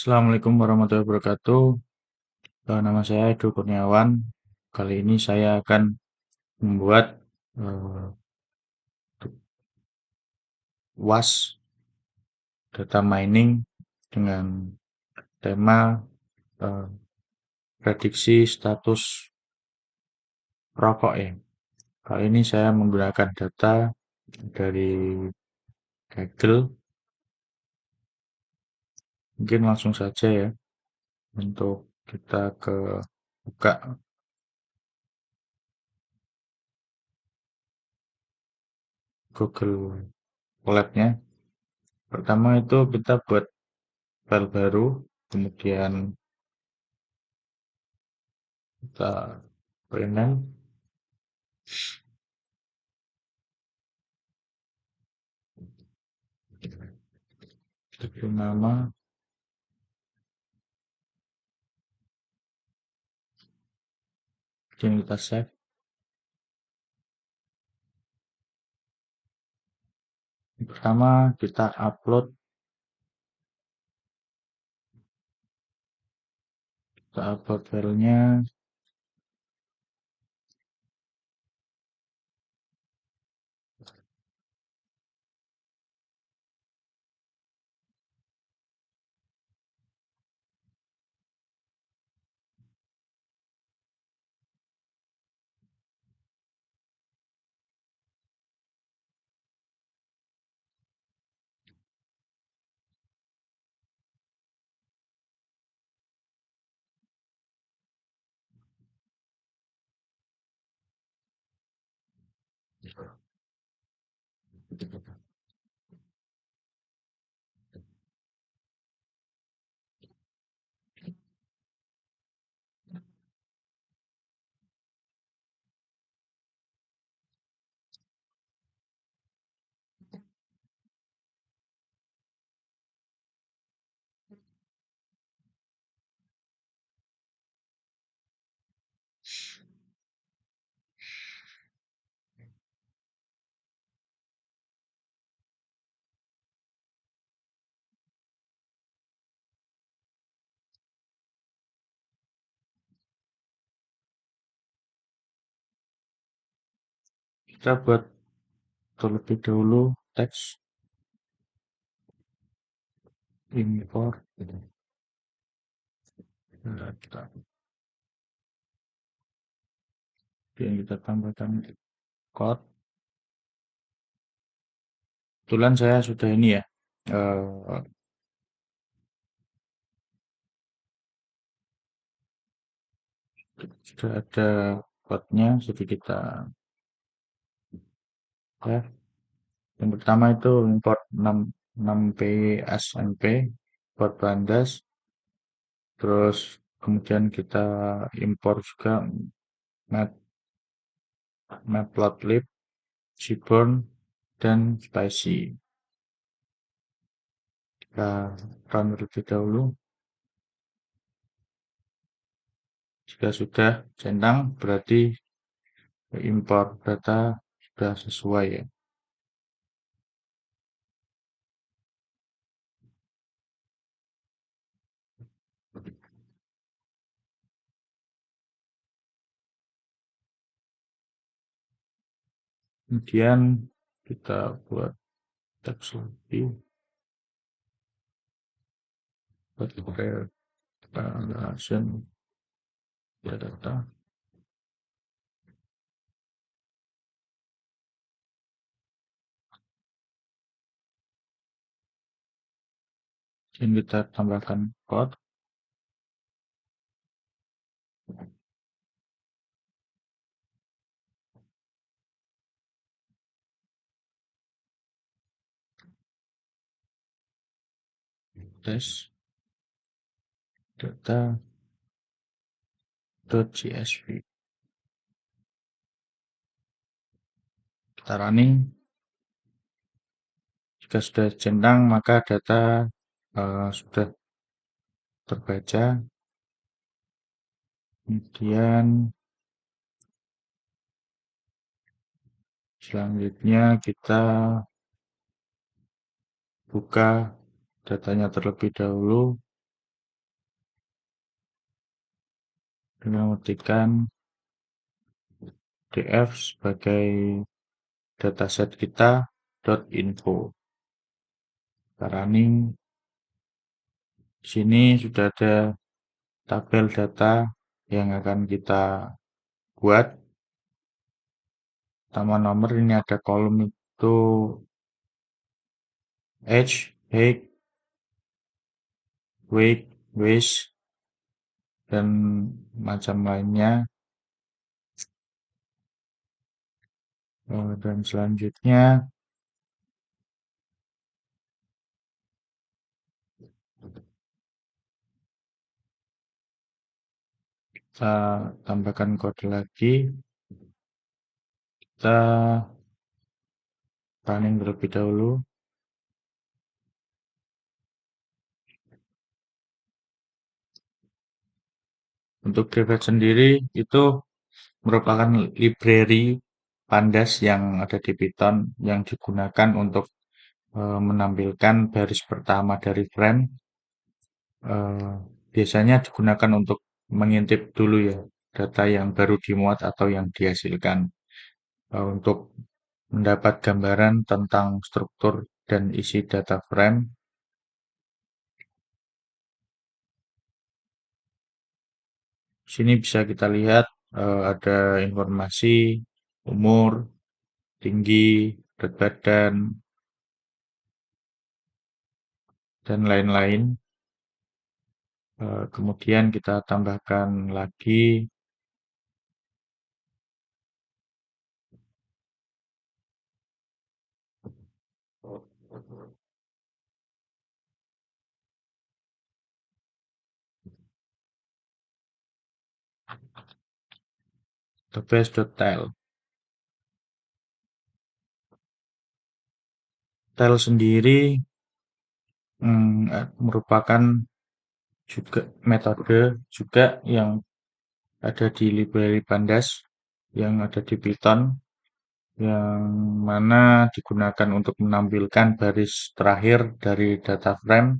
Assalamualaikum warahmatullahi wabarakatuh. Nama saya Edo Kurniawan. Kali ini saya akan membuat eh, UAS data mining dengan tema eh, prediksi status rokok ya. Kali ini saya menggunakan data dari Google. Mungkin langsung saja ya untuk kita buka Google Lab-nya. Pertama itu kita buat file baru, kemudian kita rename, kita beri nama, kemudian kita save. Pertama kita upload filenya. Kita buat terlebih dahulu teks import gitu. Kemudian kita tambahkan code. Kebetulan saya sudah ini ya, eh, sudah ada code-nya, jadi kita ya. Yang pertama itu import 6 PSNP buat Bandas, terus kemudian kita import juga Mat- Matplotlib, Seaborn, dan Spicy. Kita run terlebih dahulu. Jika sudah centang, berarti import data sudah sesuai ya. Kemudian kita buat teks lagi, buat comparison data. Dan kita tambahkan code, test data.csv. Kita running. Jika sudah centang, maka data sudah terbaca. Kemudian selanjutnya kita buka datanya terlebih dahulu. dengan mengetikkan df sebagai dataset kita .info. Kita running. Di sini sudah ada tabel data yang akan kita buat. Pertama nomor ini ada kolom itu age, height, weight, waist, dan macam lainnya. Dan selanjutnya kita tambahkan kode lagi. Kita running terlebih dahulu. Untuk Graph sendiri itu merupakan library pandas yang ada di Python yang digunakan untuk menampilkan baris pertama dari frame. Biasanya digunakan untuk mengintip dulu ya data yang baru dimuat atau yang dihasilkan, untuk mendapat gambaran tentang struktur dan isi data frame. Sini bisa kita lihat ada informasi umur, tinggi, berat badan, dan lain-lain. Kemudian kita tambahkan lagi the base.tile. Tile sendiri merupakan juga metode juga yang ada di library pandas yang ada di Python, yang mana digunakan untuk menampilkan baris terakhir dari data frame.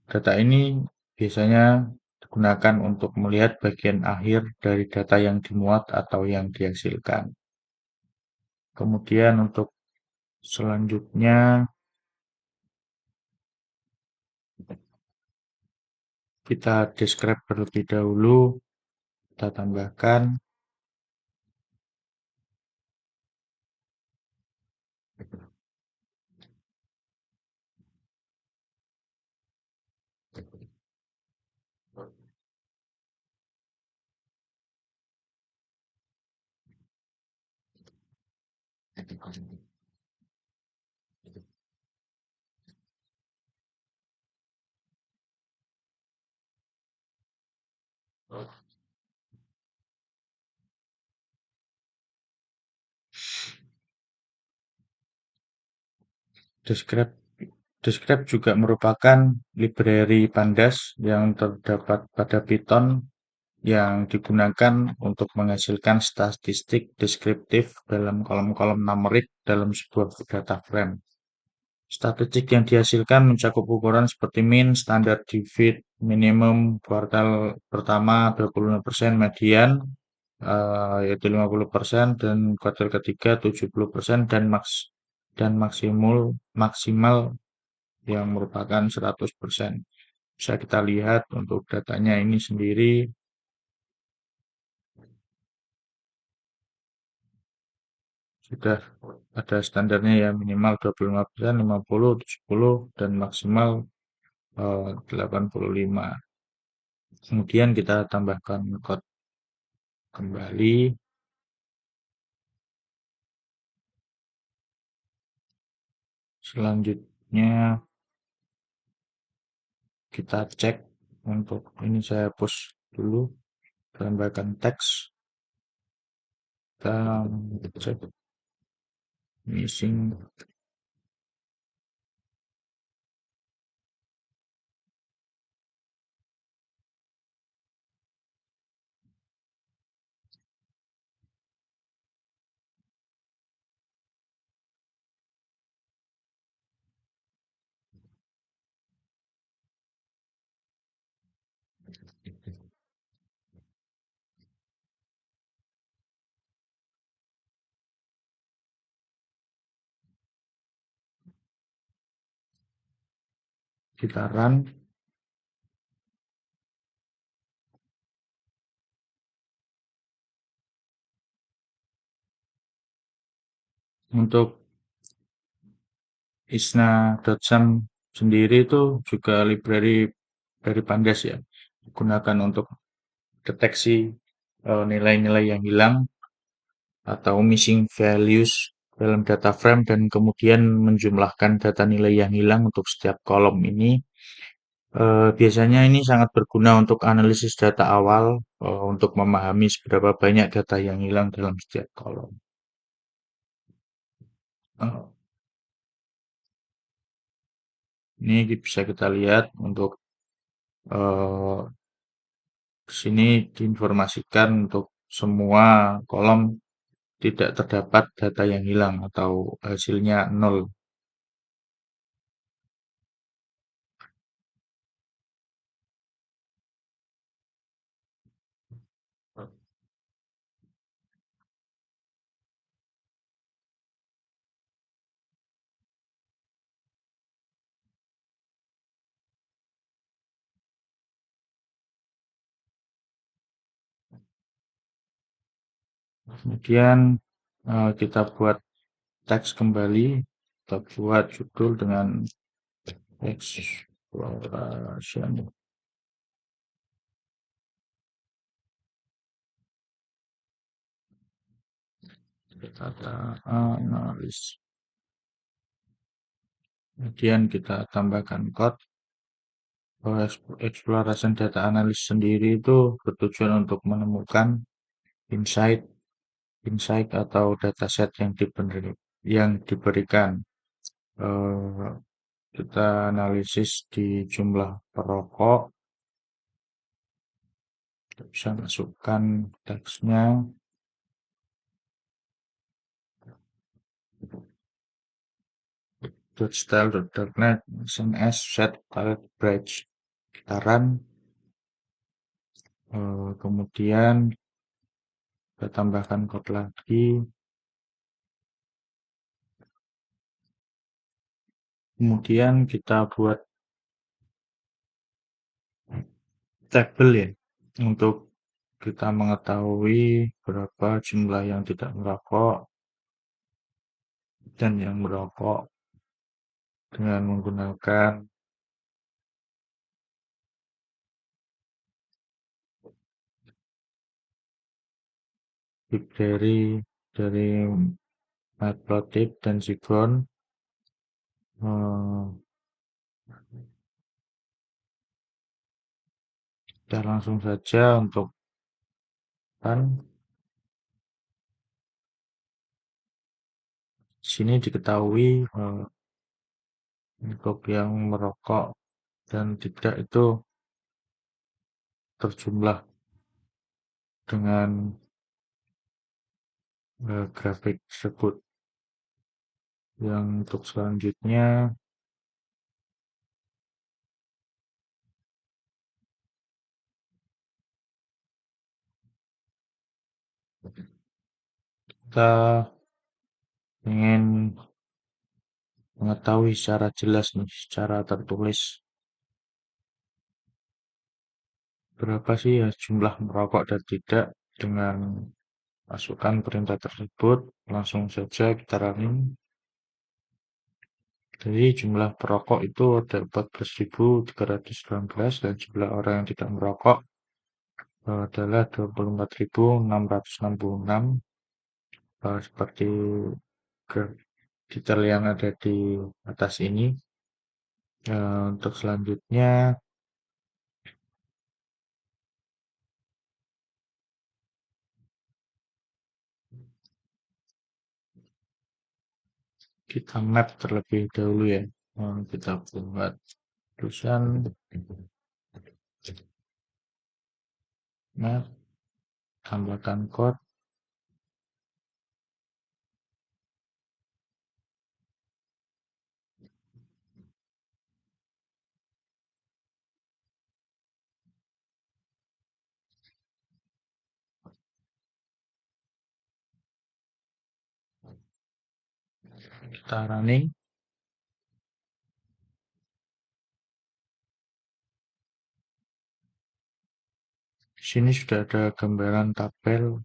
Data ini biasanya digunakan untuk melihat bagian akhir dari data yang dimuat atau yang dihasilkan. Kemudian untuk selanjutnya kita describe terlebih dahulu, kita tambahkan describe. Describe juga merupakan library pandas yang terdapat pada Python yang digunakan untuk menghasilkan statistik deskriptif dalam kolom-kolom numerik dalam sebuah data frame. Statistik yang dihasilkan mencakup ukuran seperti min, standar divide, minimum, kuartal pertama 25%, median yaitu 50%, dan kuartal ketiga 70%, dan maksimal yang merupakan 100%. Bisa kita lihat untuk datanya ini sendiri sudah ada standarnya ya, minimal 25%, 50, 70, dan maksimal 85. Kemudian kita tambahkan code kembali. Selanjutnya kita cek untuk ini, saya push dulu, tambahkan teks. Kita cek missing. kita run. Untuk isna.sam sendiri itu juga library dari Pandas ya, digunakan untuk deteksi nilai-nilai yang hilang atau missing values dalam data frame dan kemudian menjumlahkan data nilai yang hilang untuk setiap kolom ini. Biasanya ini sangat berguna untuk analisis data awal, untuk memahami seberapa banyak data yang hilang dalam setiap kolom. Eh, ini bisa kita lihat untuk eh, di sini diinformasikan untuk semua kolom tidak terdapat data yang hilang atau hasilnya nol. Kemudian kita buat teks kembali, kita buat judul dengan exploration data analis. Kemudian kita tambahkan code. Exploration data analis sendiri itu bertujuan untuk menemukan insight insight atau dataset yang diberikan. Eh, kita analisis di jumlah perokok, kita bisa masukkan teksnya, .style.net, sns, set, target, branch. Kita run, kemudian kita tambahkan code lagi, kemudian kita buat tabel ya, untuk kita mengetahui berapa jumlah yang tidak merokok dan yang merokok dengan menggunakan dari Matplotlib dan Seaborn. Eh, kita langsung saja untuk run. Sini diketahui untuk yang merokok dan tidak itu terjumlah dengan grafik tersebut. Yang untuk selanjutnya kita ingin mengetahui secara jelas nih, secara tertulis berapa sih ya jumlah merokok dan tidak dengan masukkan perintah tersebut. Langsung saja kita running. Jadi jumlah perokok itu ada 14.319 dan jumlah orang yang tidak merokok adalah 24.666. Seperti detail yang ada di atas ini. Untuk selanjutnya kita map terlebih dahulu ya. Kita buat tulisan map, tambahkan code, kita running. Sini sudah ada gambaran tabel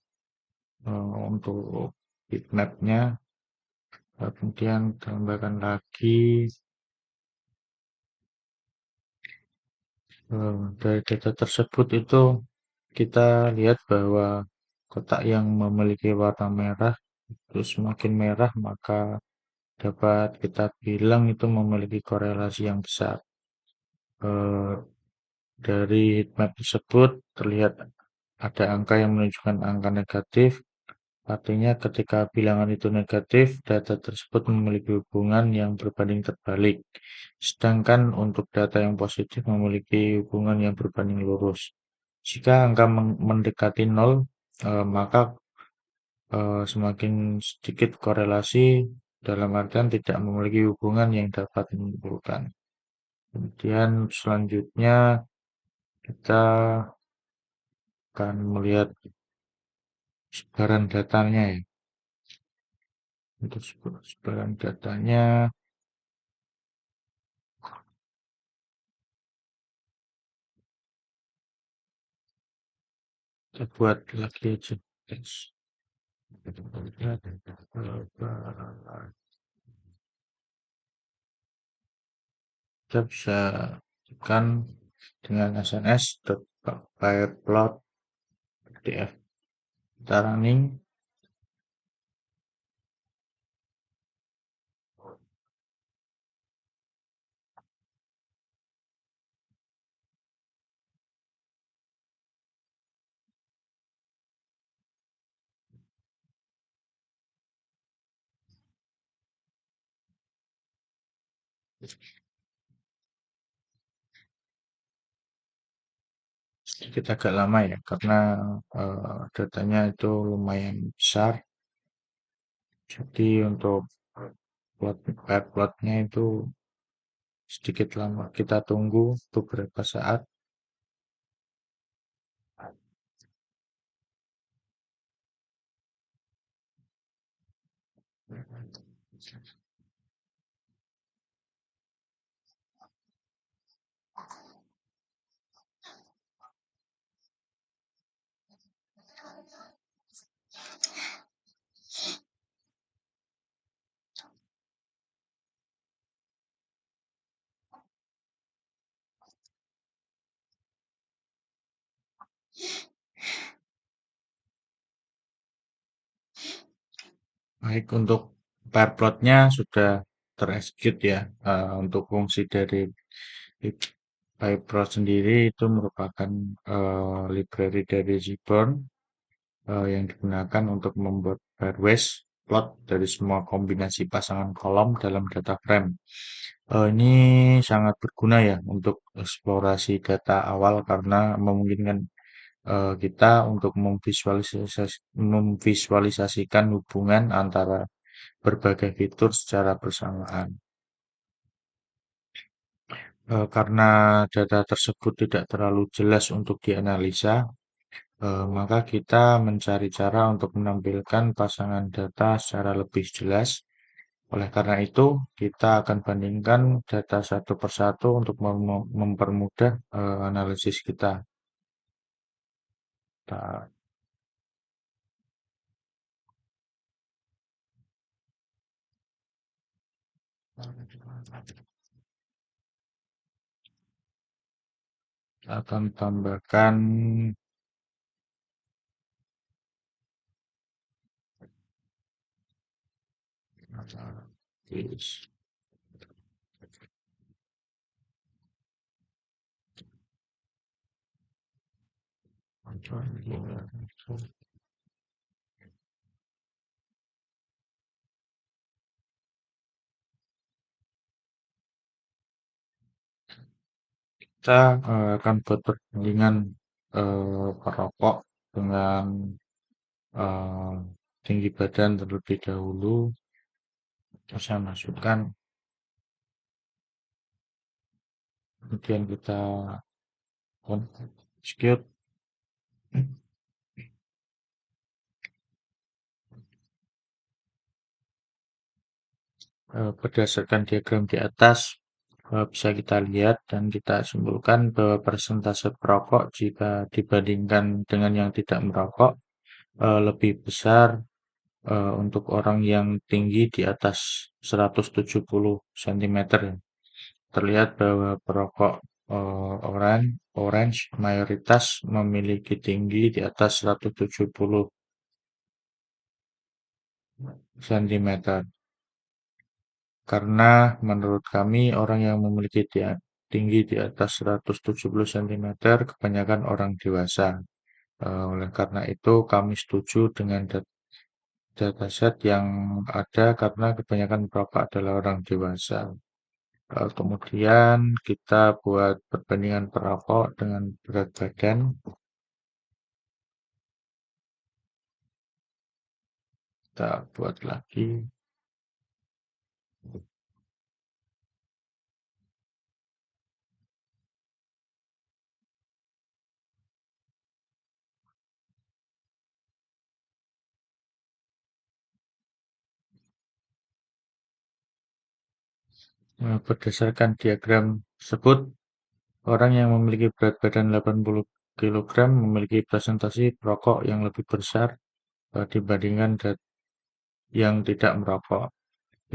untuk heatmap-nya. Kemudian tambahkan lagi dari data tersebut itu kita lihat bahwa kotak yang memiliki warna merah itu semakin merah maka dapat kita bilang itu memiliki korelasi yang besar. Eh, dari heatmap tersebut terlihat ada angka yang menunjukkan angka negatif. Artinya ketika bilangan itu negatif, data tersebut memiliki hubungan yang berbanding terbalik. Sedangkan untuk data yang positif memiliki hubungan yang berbanding lurus. Jika angka mendekati nol, maka semakin sedikit korelasi dalam artian tidak memiliki hubungan yang dapat menyimpulkan. Kemudian selanjutnya kita akan melihat sebaran datanya ya. Untuk sebaran datanya kita buat lagi aja. Kita bisa tekan dengan sns.pyplot.pdf. Kita running. Sedikit agak lama ya karena datanya itu lumayan besar. Jadi untuk plotnya itu sedikit lama. Kita tunggu beberapa saat. Baik, untuk pair plotnya sudah terexecute ya. Untuk fungsi dari PyProt sendiri itu merupakan library dari Seaborn yang digunakan untuk membuat pairwise plot dari semua kombinasi pasangan kolom dalam data frame. Ini sangat berguna ya untuk eksplorasi data awal karena memungkinkan kita untuk memvisualisasikan hubungan antara berbagai fitur secara bersamaan. Karena data tersebut tidak terlalu jelas untuk dianalisa, maka kita mencari cara untuk menampilkan pasangan data secara lebih jelas. Oleh karena itu, kita akan bandingkan data satu persatu untuk mempermudah analisis kita. Kita akan tambahkan kita akan buat perbandingan perokok dengan eh, tinggi badan terlebih dahulu. Terus saya masukkan, kemudian kita execute. Berdasarkan diagram di atas, bisa kita lihat dan kita simpulkan bahwa persentase perokok jika dibandingkan dengan yang tidak merokok lebih besar untuk orang yang tinggi di atas 170 cm. Terlihat bahwa perokok orange mayoritas memiliki tinggi di atas 170 cm. Karena menurut kami orang yang memiliki tinggi di atas 170 cm kebanyakan orang dewasa. Oleh karena itu kami setuju dengan dataset yang ada karena kebanyakan perokok adalah orang dewasa. Kemudian kita buat perbandingan perokok dengan berat badan. Kita buat lagi. Berdasarkan diagram tersebut, orang yang memiliki berat badan 80 kg memiliki presentasi perokok yang lebih besar dibandingkan yang tidak merokok.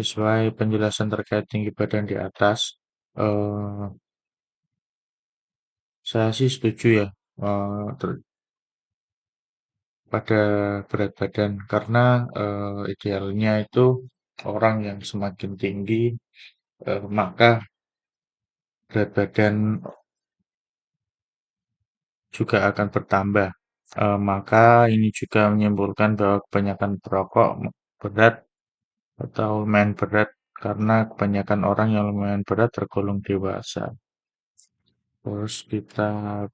Sesuai penjelasan terkait tinggi badan di atas, eh, saya sih setuju ya pada berat badan karena idealnya itu orang yang semakin tinggi maka berat badan juga akan bertambah. Maka ini juga menyimpulkan bahwa kebanyakan perokok berat atau lumayan berat karena kebanyakan orang yang lumayan berat tergolong dewasa. Terus kita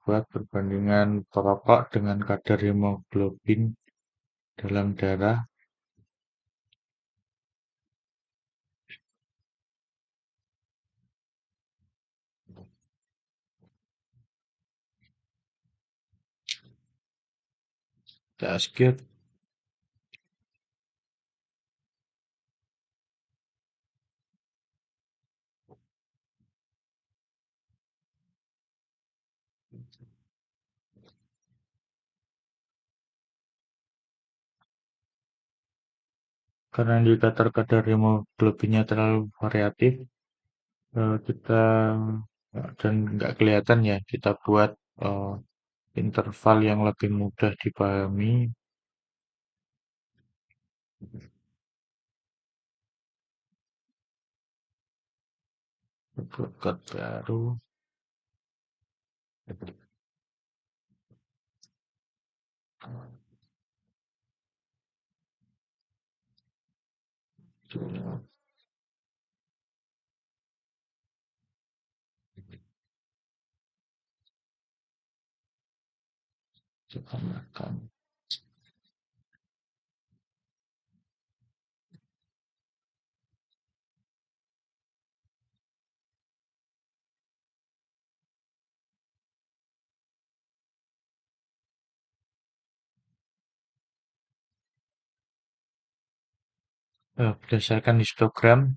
buat perbandingan perokok dengan kadar hemoglobin dalam darah. Kita skip. Karena indikator kadar hemoglobinnya terlalu variatif, kita dan nggak kelihatan ya, kita buat eh, interval yang lebih mudah dipahami. Buat code baru. Kita makan. Berdasarkan histogram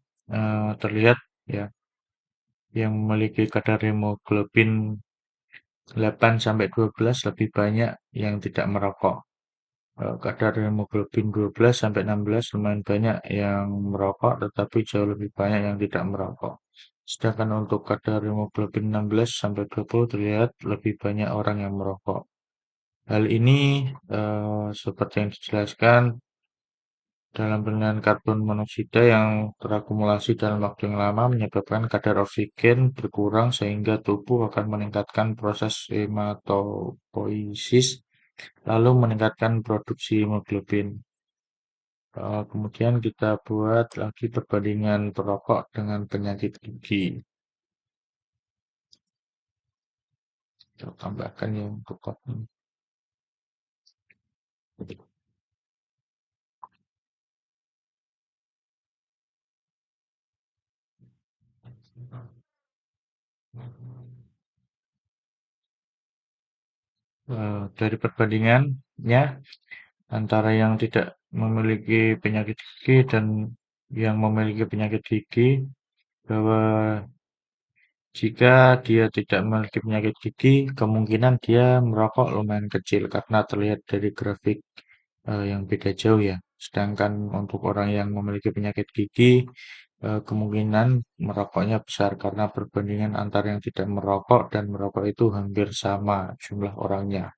terlihat ya yang memiliki kadar hemoglobin 8 sampai 12 lebih banyak yang tidak merokok. Kadar hemoglobin 12 sampai 16 lumayan banyak yang merokok, tetapi jauh lebih banyak yang tidak merokok. Sedangkan untuk kadar hemoglobin 16 sampai 20 terlihat lebih banyak orang yang merokok. Hal ini seperti yang dijelaskan dalam penilaian karbon monoksida yang terakumulasi dalam waktu yang lama menyebabkan kadar oksigen berkurang sehingga tubuh akan meningkatkan proses hematopoiesis lalu meningkatkan produksi hemoglobin. Kemudian kita buat lagi perbandingan perokok dengan penyakit gigi. Kita tambahkan ya untuk kopi. Dari perbandingannya antara yang tidak memiliki penyakit gigi dan yang memiliki penyakit gigi bahwa Jika dia tidak memiliki penyakit gigi, kemungkinan dia merokok lumayan kecil karena terlihat dari grafik yang beda jauh ya. Sedangkan untuk orang yang memiliki penyakit gigi, kemungkinan merokoknya besar karena perbandingan antara yang tidak merokok dan merokok itu hampir sama jumlah orangnya.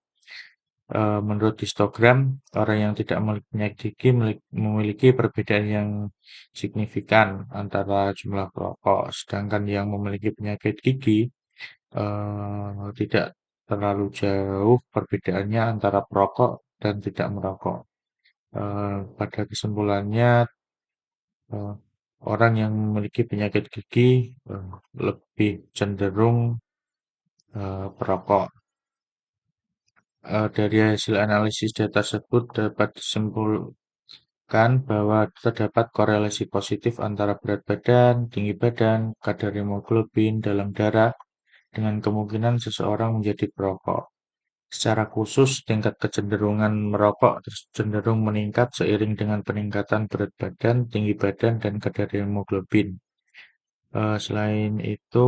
Menurut histogram, orang yang tidak memiliki penyakit gigi memiliki perbedaan yang signifikan antara jumlah perokok, sedangkan yang memiliki penyakit gigi tidak terlalu jauh perbedaannya antara perokok dan tidak merokok. Pada kesimpulannya, eh, orang yang memiliki penyakit gigi lebih cenderung perokok. Dari hasil analisis data tersebut dapat disimpulkan bahwa terdapat korelasi positif antara berat badan, tinggi badan, kadar hemoglobin dalam darah, dengan kemungkinan seseorang menjadi perokok. Secara khusus, tingkat kecenderungan merokok cenderung meningkat seiring dengan peningkatan berat badan, tinggi badan, dan kadar hemoglobin. Selain itu,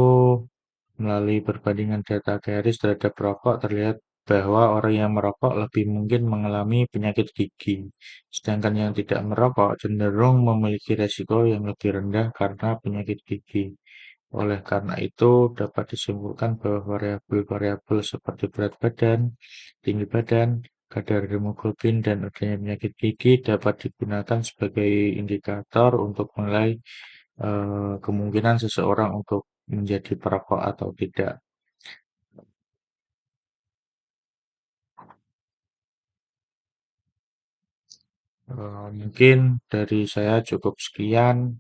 melalui perbandingan data garis terhadap perokok, terlihat bahwa orang yang merokok lebih mungkin mengalami penyakit gigi, sedangkan yang tidak merokok cenderung memiliki resiko yang lebih rendah karena penyakit gigi. Oleh karena itu, dapat disimpulkan bahwa variabel-variabel seperti berat badan, tinggi badan, kadar hemoglobin, dan adanya penyakit gigi dapat digunakan sebagai indikator untuk menilai kemungkinan seseorang untuk menjadi perokok atau tidak. Mungkin dari saya cukup sekian.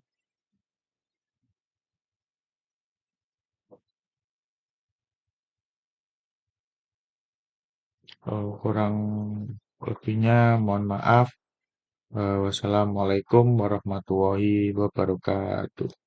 Kurang lebihnya mohon maaf. Wassalamualaikum warahmatullahi wabarakatuh.